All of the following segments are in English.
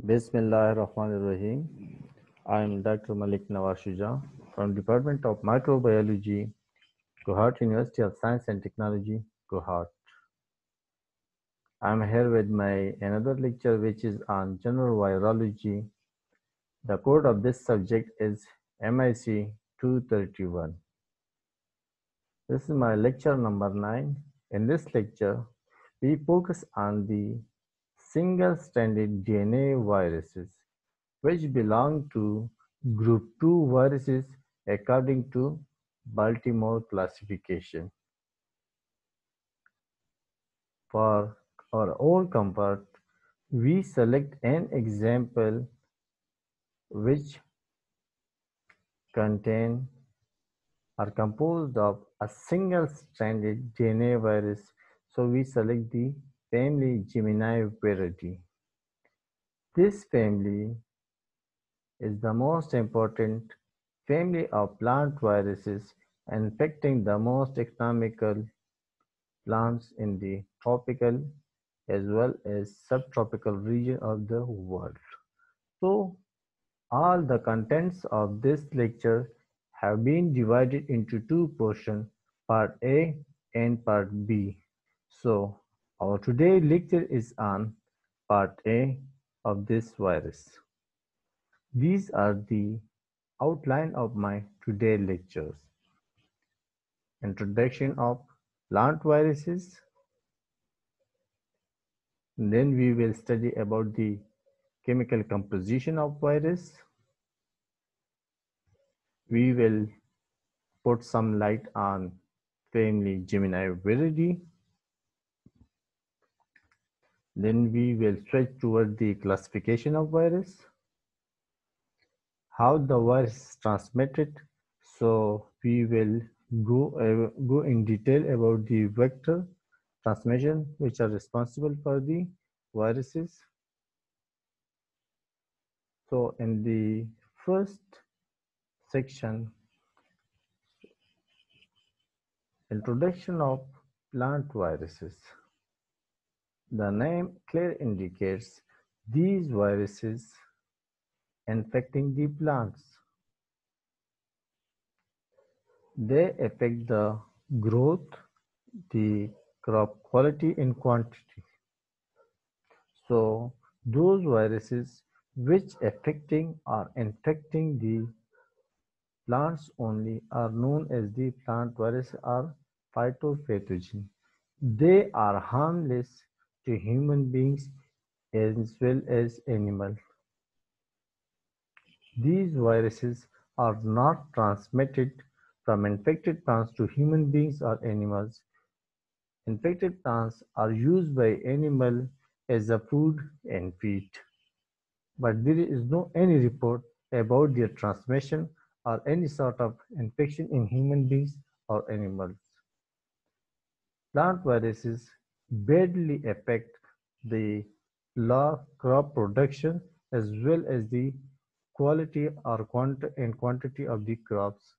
Bismillahirrahmanirrahim. I am Dr. Malik Nawaz Shuja from Department of Microbiology, Guwahati University of Science and Technology, Guwahati. I am here with my another lecture which is on general virology. The code of this subject is MIC 231. This is my lecture number 9. In this lecture, we focus on the single-stranded DNA viruses, which belong to group 2 viruses according to Baltimore classification. For our own comfort, we select an example which contain are composed of a single-stranded DNA virus, so we select the family Gemini variety. This family is the most important family of plant viruses infecting the most economical plants in the tropical as well as subtropical region of the world. So, all the contents of this lecture have been divided into two portions, part A and part B. So, our today lecture is on part A of this virus. These are the outline of my today lectures. Introduction of plant viruses. Then we will study about the chemical composition of virus. We will put some light on family Gemini viridae. Then we will stretch toward the classification of virus, how the virus is transmitted. So we will go in detail about the vector transmission which are responsible for the viruses. So in the first section, introduction of plant viruses. The name clearly indicates these viruses infecting the plants. They affect the growth, the crop quality and quantity. So those viruses which affecting or infecting the plants only are known as the plant virus or phytopathogen. They are harmless to human beings as well as animals. These viruses are not transmitted from infected plants to human beings or animals. Infected plants are used by animals as a food and feed, but there is no any report about their transmission or any sort of infection in human beings or animals. Plant viruses badly affect the crop production as well as the quality or quantity of the crops.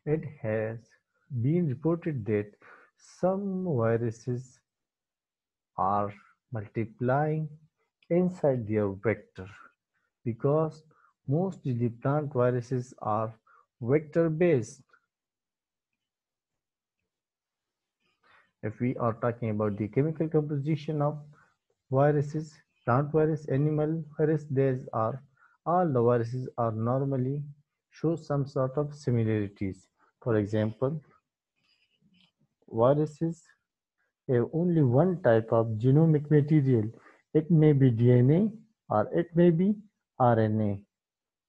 It has been reported that some viruses are multiplying inside their vector because mostly the plant viruses are vector based. If we are talking about the chemical composition of viruses, plant virus, animal virus, these are all the viruses are normally show some sort of similarities. For example, viruses have only one type of genomic material. It may be DNA or it may be RNA.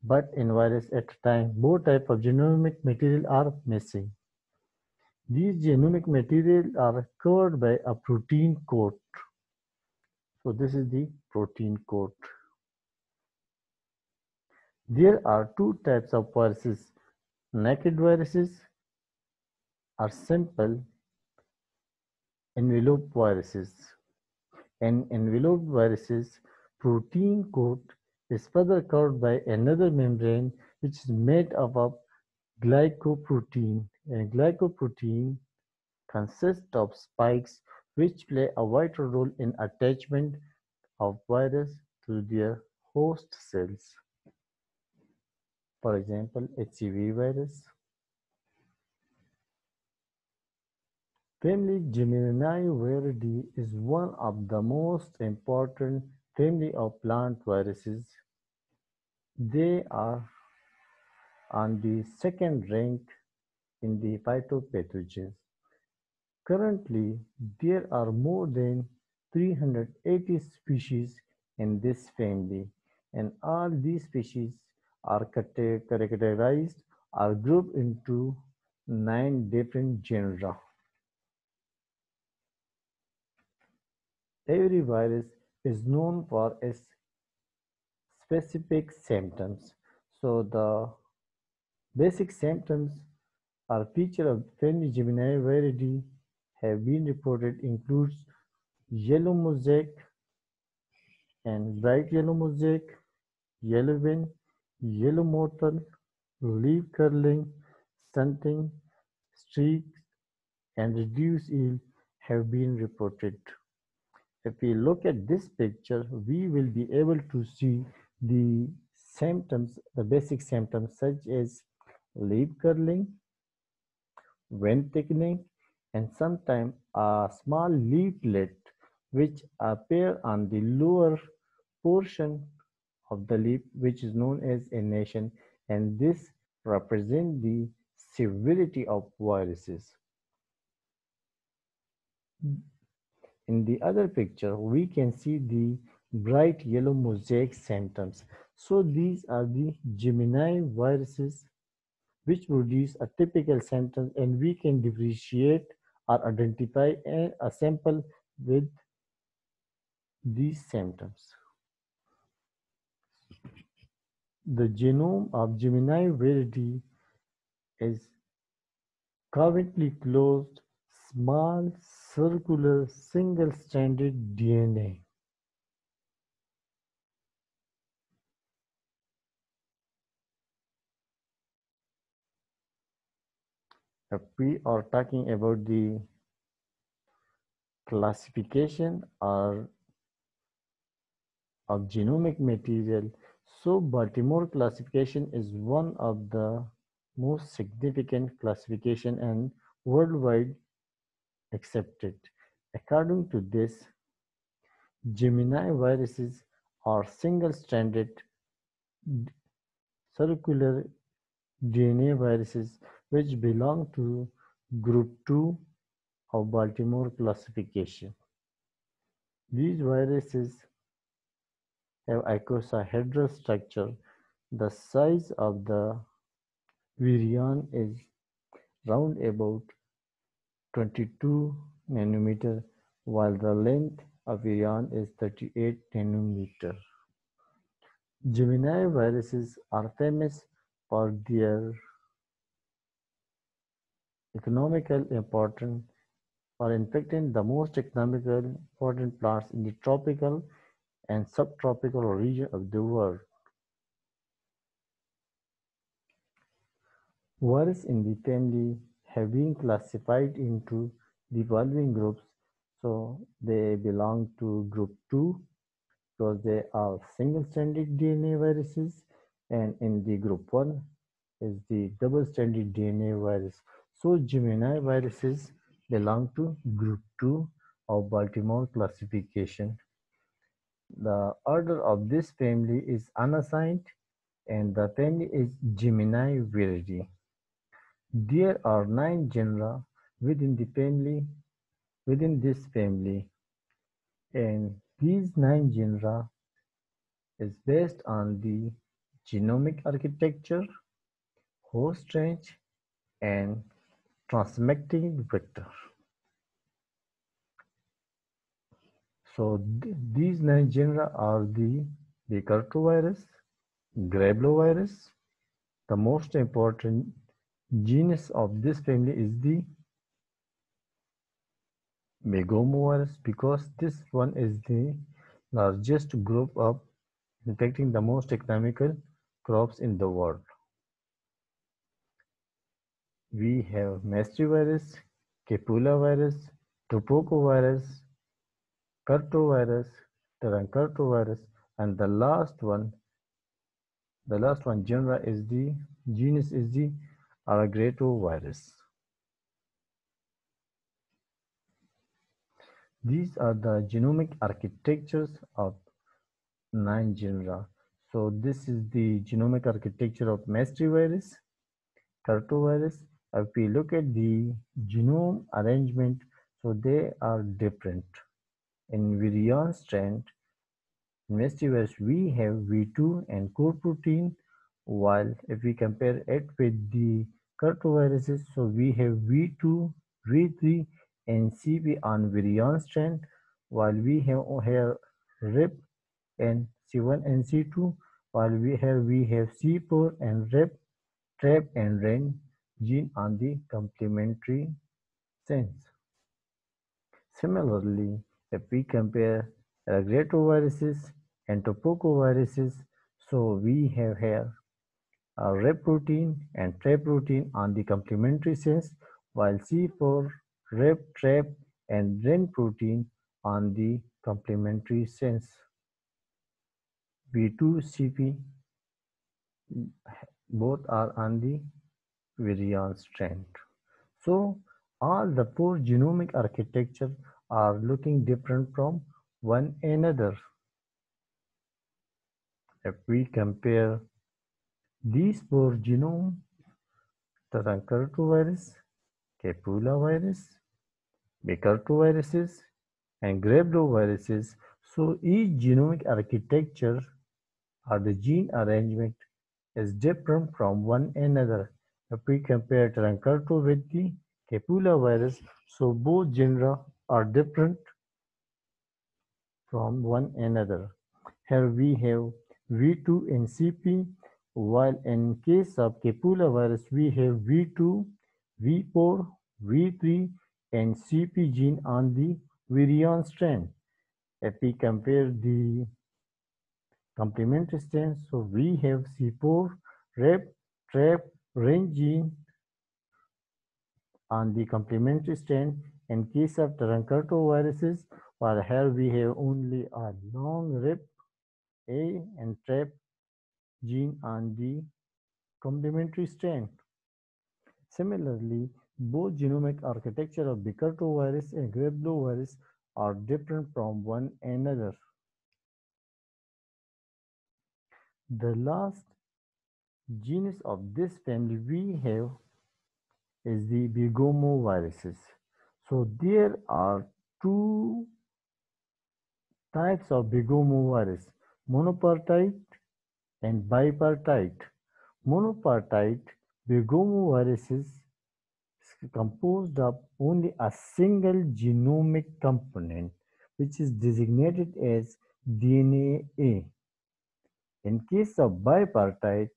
But in virus at a time, both types of genomic material are missing. These genomic material are covered by a protein coat. So this is the protein coat. There are two types of viruses. Naked viruses are simple envelope viruses. In envelope viruses, protein coat is further covered by another membrane which is made up of glycoprotein. And glycoprotein consists of spikes which play a vital role in attachment of virus to their host cells. For example, HCV virus. Family Geminiiviridae is one of the most important family of plant viruses. They are on the second rank in the phytopathogens. Currently, there are more than 380 species in this family, and all these species are categorized or grouped into 9 different genera. Every virus is known for its specific symptoms. So the basic symptoms or feature of family Geminiiviridae have been reported includes yellow mosaic and bright yellow mosaic, yellow vein, yellow mottle, leaf curling, stunting, streaks, and reduced yield have been reported. If we look at this picture, we will be able to see the symptoms, the basic symptoms such as leaf curling, vein thickening, and sometimes a small leaflet which appear on the lower portion of the leaf, which is known as annation, and this represents the severity of viruses. In the other picture, we can see the bright yellow mosaic symptoms. So these are the Gemini viruses which produce a typical symptom, and we can differentiate or identify a sample with these symptoms. The genome of Gemini viridae is covalently closed, small, circular, single-stranded DNA. If we are talking about the classification or of genomic material, so Baltimore classification is one of the most significant classification and worldwide accepted. According to this, Gemini viruses are single-stranded circular DNA viruses which belong to group 2 of Baltimore classification. These viruses have icosahedral structure. The size of the virion is round about 22 nanometer, while the length of virion is 38 nanometer. Gemini viruses are famous for their economical importance for infecting the most economical important plants in the tropical and subtropical region of the world. Viruses in the family have been classified into the following groups. So they belong to group 2 because they are single-stranded DNA viruses, and in the group 1 is the double-stranded DNA virus. So Gemini viruses belong to group 2 of Baltimore classification. The order of this family is unassigned, and the family is Geminiiviridae. There are 9 genera within this family, and these 9 genera is based on the genomic architecture, host range, and transmectin vector. So these 9 genera are the Bakertovirus, Grablovirus. The most important genus of this family is the Megomovirus because this one is the largest group of infecting the most economical crops in the world. We have Mastrivirus, Capulavirus, Tropocovirus, Curtovirus, Tarancurtovirus, and the last one genus is the Aragrettovirus. These are the genomic architectures of 9 genera. So this is the genomic architecture of Mestri virus, Cartovirus. If we look at the genome arrangement, so they are different. In virion strand, Investiverse, we have V2 and core protein, while if we compare it with the Curtoviruses, so we have V2, V3, and CP on virion strand, while we have here RIP and C1 and C2, while we have C4 and RIP, TRAP and REN gene on the complementary sense. Similarly, if we compare retroviruses and topocoviruses, so we have here a Rep protein and Trap protein on the complementary sense, while C4, Rep, Trap, and Ren protein on the complementary sense. V2, CP, both are on the virion strand. So all the 4 genomic architecture are looking different from one another. If we compare these 4 genomes, Tarancartovirus, Capula-virus, Bakerto-viruses, and Grabdo-viruses, so each genomic architecture or the gene arrangement is different from one another. If we compare Tarancarto with the Capula-virus, so both genera are different from one another. Here we have V2 and CP, while in case of Capula virus we have V2, V4, V3 and CP gene on the virion strand. If we compare the complementary strands, so we have C4, Rep, Trap, Ren gene on the complementary strand. In case of Tarancarto viruses, while here we have only a long Rep A and Trap gene on the complementary strand. Similarly, both genomic architecture of Bicartovirus and Grabdovirus are different from one another. The last genus of this family we have is the Bigomoviruses. So there are 2 types of Bigomovirus, monopartite and bipartite. Monopartite Bigomoviruses is composed of only a single genomic component, which is designated as DNA-A. In case of bipartite,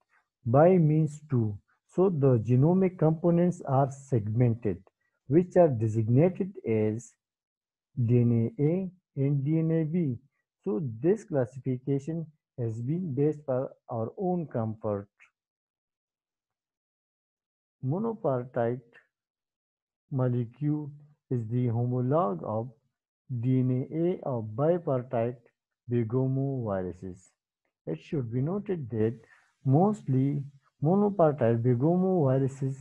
bi means 2, so the genomic components are segmented, which are designated as DNA-A and DNA-B. So this classification has been based for our own comfort. Monopartite molecule is the homologue of DNA-A of bipartite Bigomoviruses. It should be noted that mostly monopartite Bigomoviruses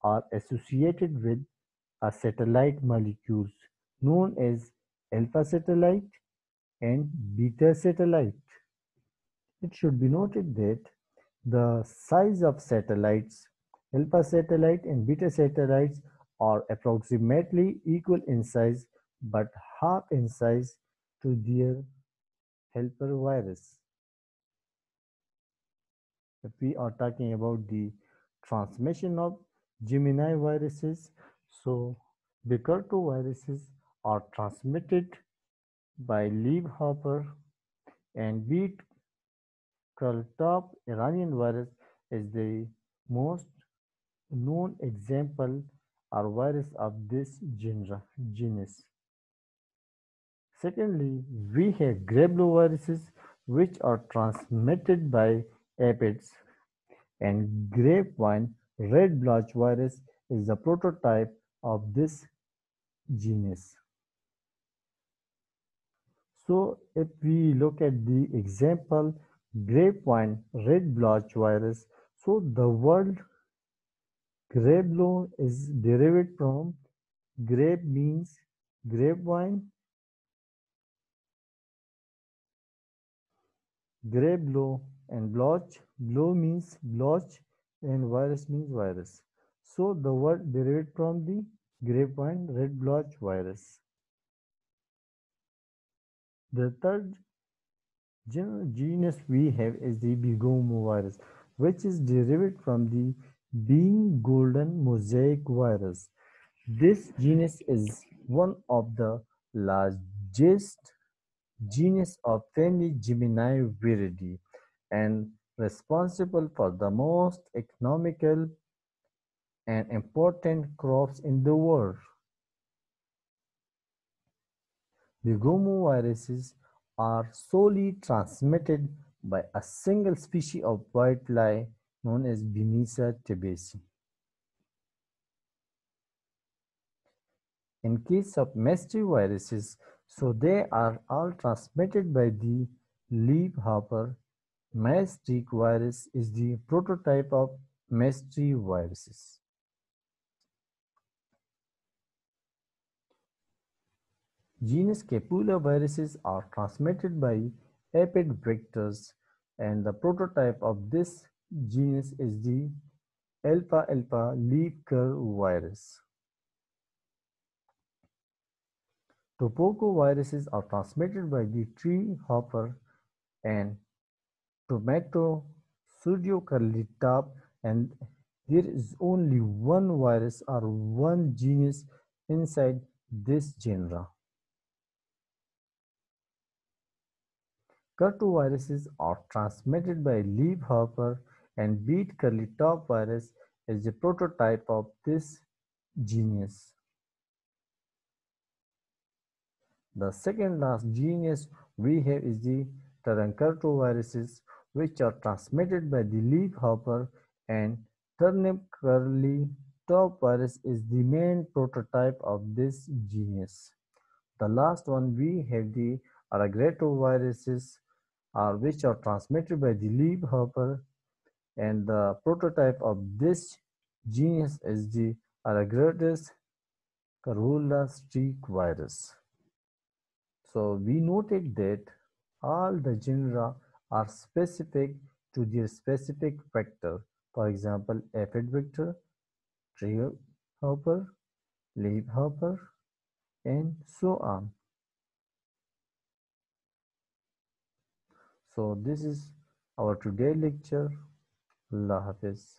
are associated with a satellite molecules known as alpha satellite and beta satellite. It should be noted that the size of satellites, alpha satellite and beta satellites, are approximately equal in size but half in size to their helper virus. If we are talking about the transmission of Gemini viruses, so Bicarto viruses are transmitted by leafhopper, and wheat curl-top Iranian virus is the most known example or virus of this genus. Secondly, we have grabloviruses, which are transmitted by aphids, and grapevine red blotch virus is the prototype of this genus. So if we look at the example grapevine red blotch virus, so the word grapevine is derived from grape means grapevine, grape blow and blotch, blow means blotch and virus means virus. So the word derived from the grapevine red blotch virus. The third genus we have is the Begomo which is derived from the being golden mosaic virus. This genus is one of the largest genus of family Geminiviridae and responsible for the most economical and important crops in the world. Begomoviruses are solely transmitted by a single species of whitefly known as Bemisia tabaci. In case of viruses, so they are all transmitted by the leafhopper. Maize-streak virus is the prototype of maize-tree viruses. Genus Capula viruses are transmitted by aphid vectors, and the prototype of this genus is the alpha-alpha leaf curve virus. Tobacco viruses are transmitted by the tree hopper and tomato pseudocarlitop, and there is only one virus or one genus inside this genre. Curtoviruses are transmitted by leafhopper, and beet curly-top virus is the prototype of this genus. The second last genus we have is the Tarancurtoviruses, which are transmitted by the leafhopper, and turnip curly top virus is the main prototype of this genus. The last one we have the Aragratoviruses, which are transmitted by the leafhopper, and the prototype of this genus is the Aragratus carola streak virus. So we noted that all the genera are specific to their specific vector. For example, aphid vector, tree hopper, leaf hopper, and so on. So this is our today lecture. Allah Hafiz.